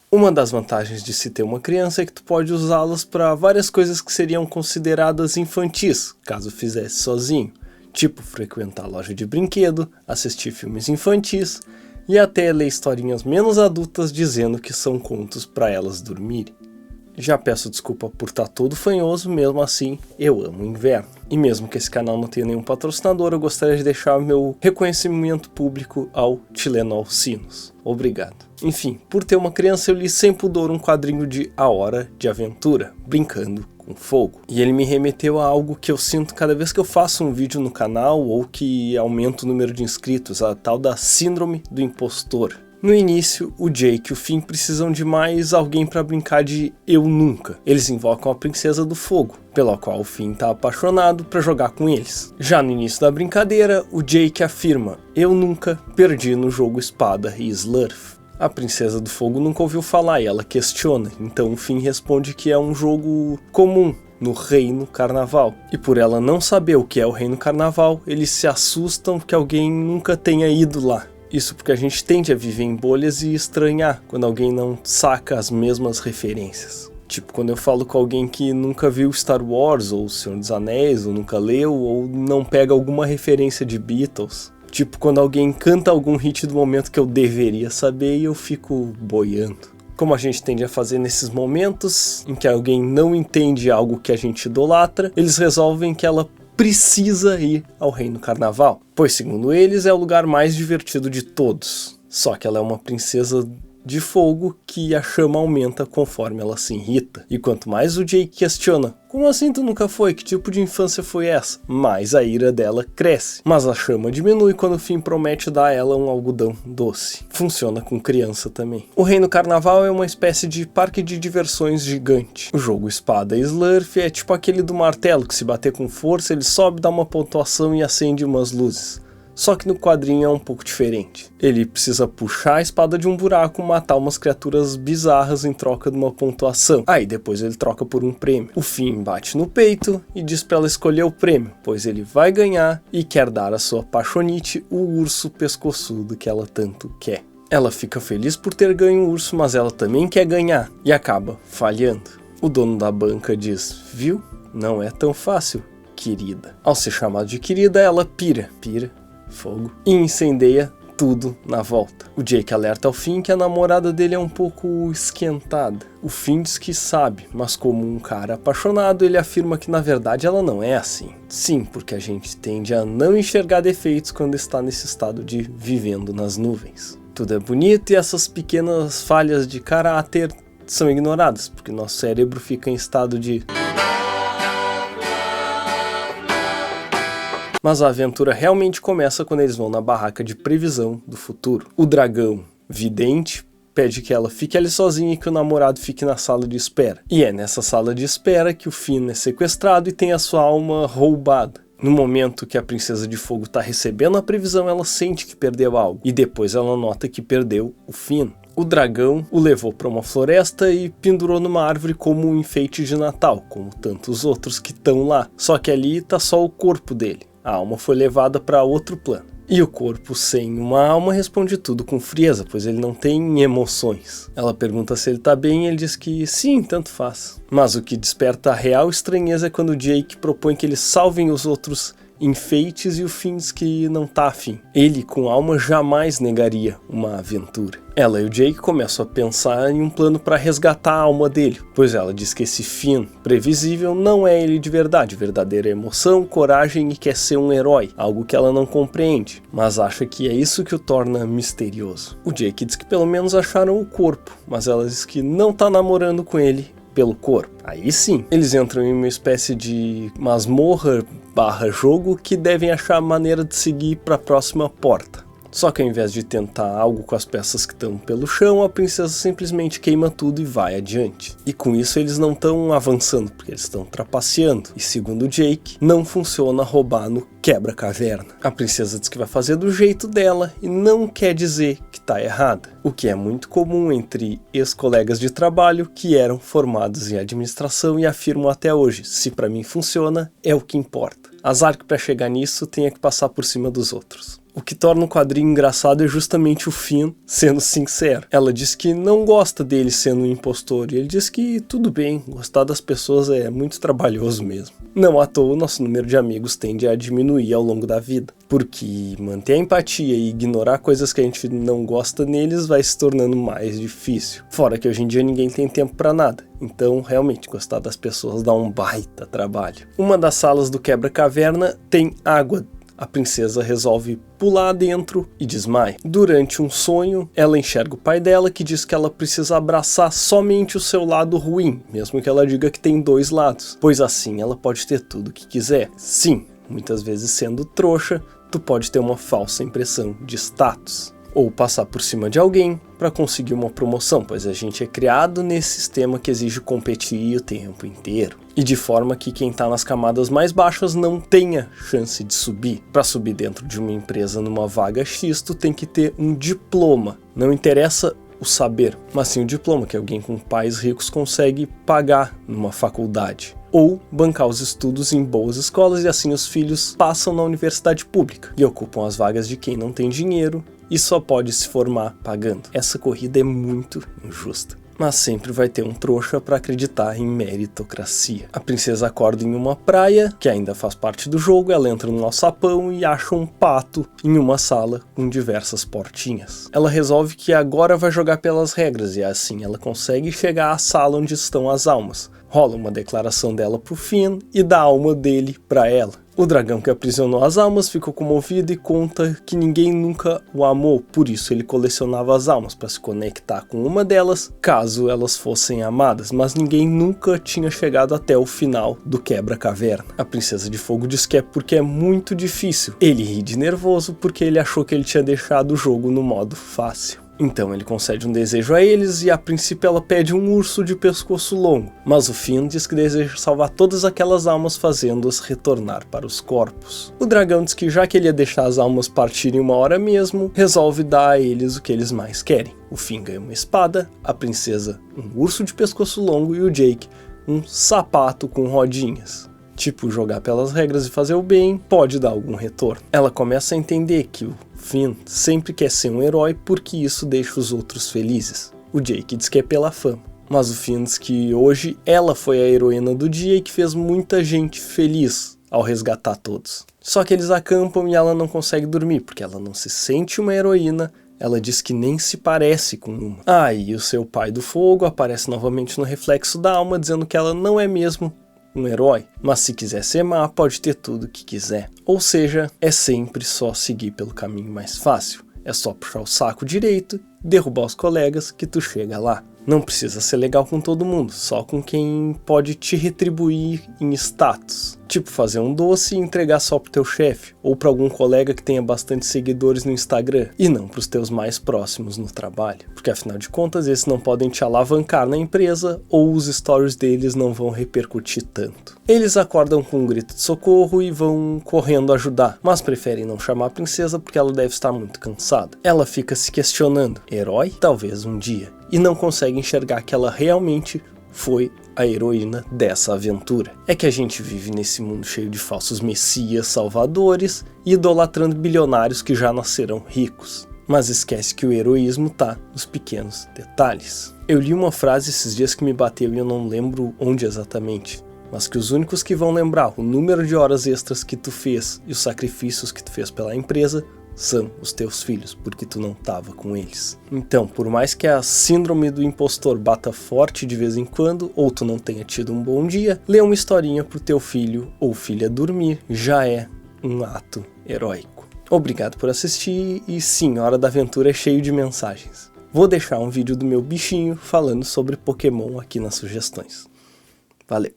Uma das vantagens de se ter uma criança é que tu pode usá-las para várias coisas que seriam consideradas infantis, caso fizesse sozinho. Tipo frequentar a loja de brinquedo, assistir filmes infantis e até ler historinhas menos adultas dizendo que são contos para elas dormirem. Já peço desculpa por estar todo fanhoso, mesmo assim eu amo o inverno. E mesmo que esse canal não tenha nenhum patrocinador, eu gostaria de deixar meu reconhecimento público ao Tilenol Sinos. Obrigado. Enfim, por ter uma criança eu li sem pudor um quadrinho de A Hora de Aventura, brincando com fogo. E ele me remeteu a algo que eu sinto cada vez que eu faço um vídeo no canal ou que aumento o número de inscritos, a tal da síndrome do impostor. No início, o Jake e o Finn precisam de mais alguém para brincar de Eu Nunca. Eles invocam a Princesa do Fogo, pela qual o Finn está apaixonado para jogar com eles. Já no início da brincadeira, o Jake afirma: Eu nunca perdi no jogo Espada e Slurf. A Princesa do Fogo nunca ouviu falar e ela questiona, então o Finn responde que é um jogo comum no Reino Carnaval. E por ela não saber o que é o Reino Carnaval, eles se assustam que alguém nunca tenha ido lá. Isso porque a gente tende a viver em bolhas e estranhar quando alguém não saca as mesmas referências. Tipo, quando eu falo com alguém que nunca viu Star Wars, ou O Senhor dos Anéis, ou nunca leu, ou não pega alguma referência de Beatles. Tipo, quando alguém canta algum hit do momento que eu deveria saber e eu fico boiando. Como a gente tende a fazer nesses momentos em que alguém não entende algo que a gente idolatra, eles resolvem que ela precisa ir ao Reino Carnaval, pois segundo eles é o lugar mais divertido de todos. Só que ela é uma princesa de fogo que a chama aumenta conforme ela se irrita. E quanto mais o Jake questiona, como assim tu nunca foi? Que tipo de infância foi essa? Mais a ira dela cresce. Mas a chama diminui quando o Finn promete dar a ela um algodão doce. Funciona com criança também. O Reino Carnaval é uma espécie de parque de diversões gigante. O jogo Espada e Slurf é tipo aquele do martelo, que se bater com força ele sobe, dá uma pontuação e acende umas luzes. Só que no quadrinho é um pouco diferente. Ele precisa puxar a espada de um buraco, matar umas criaturas bizarras em troca de uma pontuação. Aí depois ele troca por um prêmio. O Finn bate no peito e diz pra ela escolher o prêmio, pois ele vai ganhar e quer dar à sua apaixonite o urso pescoçudo que ela tanto quer. Ela fica feliz por ter ganho o urso, mas ela também quer ganhar e acaba falhando. O dono da banca diz: viu? Não é tão fácil, querida. Ao ser chamada de querida, ela pira, fogo, e incendeia tudo na volta. O Jake alerta ao Finn que a namorada dele é um pouco esquentada. O Finn diz que sabe, mas como um cara apaixonado, ele afirma que na verdade ela não é assim. Sim, porque a gente tende a não enxergar defeitos quando está nesse estado de vivendo nas nuvens. Tudo é bonito e essas pequenas falhas de caráter são ignoradas, porque nosso cérebro fica em estado de... Mas a aventura realmente começa quando eles vão na barraca de previsão do futuro. O dragão vidente pede que ela fique ali sozinha e que o namorado fique na sala de espera. E é nessa sala de espera que o Finn é sequestrado e tem a sua alma roubada. No momento que a Princesa de Fogo está recebendo a previsão, ela sente que perdeu algo. E depois ela nota que perdeu o Finn. O dragão o levou para uma floresta e pendurou numa árvore como um enfeite de Natal, como tantos outros que estão lá. Só que ali está só o corpo dele. A alma foi levada para outro plano. E o corpo sem uma alma responde tudo com frieza, pois ele não tem emoções. Ela pergunta se ele tá bem e ele diz que sim, tanto faz. Mas o que desperta a real estranheza é quando o Jake propõe que eles salvem os outros enfeites e o Finn diz que não tá afim. Ele, com alma, jamais negaria uma aventura. Ela e o Jake começam a pensar em um plano para resgatar a alma dele, pois ela diz que esse Finn previsível não é ele de verdade, verdadeira emoção, coragem e quer ser um herói, algo que ela não compreende, mas acha que é isso que o torna misterioso. O Jake diz que pelo menos acharam o corpo, mas ela diz que não tá namorando com ele pelo corpo. Aí sim, eles entram em uma espécie de masmorra / jogo que devem achar a maneira de seguir para a próxima porta. Só que ao invés de tentar algo com as peças que estão pelo chão, a princesa simplesmente queima tudo e vai adiante. E com isso eles não estão avançando, porque eles estão trapaceando. E segundo o Jake, não funciona roubar no quebra-caverna. A princesa diz que vai fazer do jeito dela e não quer dizer que está errada. O que é muito comum entre ex-colegas de trabalho que eram formados em administração e afirmam até hoje: se para mim funciona, é o que importa. Azar que para chegar nisso tenha que passar por cima dos outros. O que torna o quadrinho engraçado é justamente o Finn sendo sincero. Ela diz que não gosta dele sendo um impostor, e ele diz que tudo bem, gostar das pessoas é muito trabalhoso mesmo. Não à toa, o nosso número de amigos tende a diminuir ao longo da vida, porque manter a empatia e ignorar coisas que a gente não gosta neles vai se tornando mais difícil. Fora que hoje em dia ninguém tem tempo pra nada, então realmente gostar das pessoas dá um baita trabalho. Uma das salas do quebra-caverna tem água. A princesa resolve pular dentro e desmaia. Durante um sonho, ela enxerga o pai dela, que diz que ela precisa abraçar somente o seu lado ruim, mesmo que ela diga que tem dois lados, pois assim ela pode ter tudo o que quiser. Sim, muitas vezes sendo trouxa, tu pode ter uma falsa impressão de status, ou passar por cima de alguém para conseguir uma promoção, pois a gente é criado nesse sistema que exige competir o tempo inteiro, e de forma que quem está nas camadas mais baixas não tenha chance de subir. Para subir dentro de uma empresa numa vaga X, tu tem que ter um diploma, não interessa o saber, mas sim o diploma que alguém com pais ricos consegue pagar numa faculdade, ou bancar os estudos em boas escolas, e assim os filhos passam na universidade pública e ocupam as vagas de quem não tem dinheiro e só pode se formar pagando. Essa corrida é muito injusta, mas sempre vai ter um trouxa para acreditar em meritocracia. A princesa acorda em uma praia, que ainda faz parte do jogo, ela entra no alçapão e acha um pato em uma sala com diversas portinhas. Ela resolve que agora vai jogar pelas regras, e assim ela consegue chegar à sala onde estão as almas. Rola uma declaração dela pro Finn e da alma dele para ela. O dragão que aprisionou as almas ficou comovido e conta que ninguém nunca o amou, por isso ele colecionava as almas para se conectar com uma delas, caso elas fossem amadas, mas ninguém nunca tinha chegado até o final do quebra-caverna. A Princesa de Fogo diz que é porque é muito difícil. Ele ri de nervoso porque ele achou que ele tinha deixado o jogo no modo fácil. Então ele concede um desejo a eles e a princípio ela pede um urso de pescoço longo, mas o Finn diz que deseja salvar todas aquelas almas fazendo-as retornar para os corpos. O dragão diz que já que ele ia deixar as almas partirem uma hora mesmo, resolve dar a eles o que eles mais querem. O Finn ganha uma espada, a princesa um urso de pescoço longo e o Jake um sapato com rodinhas. Tipo, jogar pelas regras e fazer o bem pode dar algum retorno. Ela começa a entender que o Finn sempre quer ser um herói porque isso deixa os outros felizes. O Jake diz que é pela fama, mas o Finn diz que hoje ela foi a heroína do dia e que fez muita gente feliz ao resgatar todos. Só que eles acampam e ela não consegue dormir porque ela não se sente uma heroína. Ela diz que nem se parece com uma. E o seu pai do fogo aparece novamente no reflexo da alma, dizendo que ela não é mesmo um herói, mas se quiser ser má, pode ter tudo o que quiser. Ou seja, é sempre só seguir pelo caminho mais fácil. É só puxar o saco direito, derrubar os colegas que tu chega lá. Não precisa ser legal com todo mundo, só com quem pode te retribuir em status. Tipo fazer um doce e entregar só pro teu chefe, ou para algum colega que tenha bastante seguidores no Instagram, e não pros teus mais próximos no trabalho. Porque afinal de contas, esses não podem te alavancar na empresa, ou os stories deles não vão repercutir tanto. Eles acordam com um grito de socorro e vão correndo ajudar, mas preferem não chamar a princesa porque ela deve estar muito cansada. Ela fica se questionando, herói? Talvez um dia. E não consegue enxergar que ela realmente foi a heroína dessa aventura. É que a gente vive nesse mundo cheio de falsos messias salvadores e idolatrando bilionários que já nascerão ricos. Mas esquece que o heroísmo tá nos pequenos detalhes. Eu li uma frase esses dias que me bateu e eu não lembro onde exatamente, mas que os únicos que vão lembrar o número de horas extras que tu fez e os sacrifícios que tu fez pela empresa são os teus filhos, porque tu não tava com eles. Então, por mais que a síndrome do impostor bata forte de vez em quando, ou tu não tenha tido um bom dia, ler uma historinha pro teu filho ou filha dormir já é um ato heróico. Obrigado por assistir e sim, Hora da Aventura é cheio de mensagens. Vou deixar um vídeo do meu bichinho falando sobre Pokémon aqui nas sugestões. Valeu!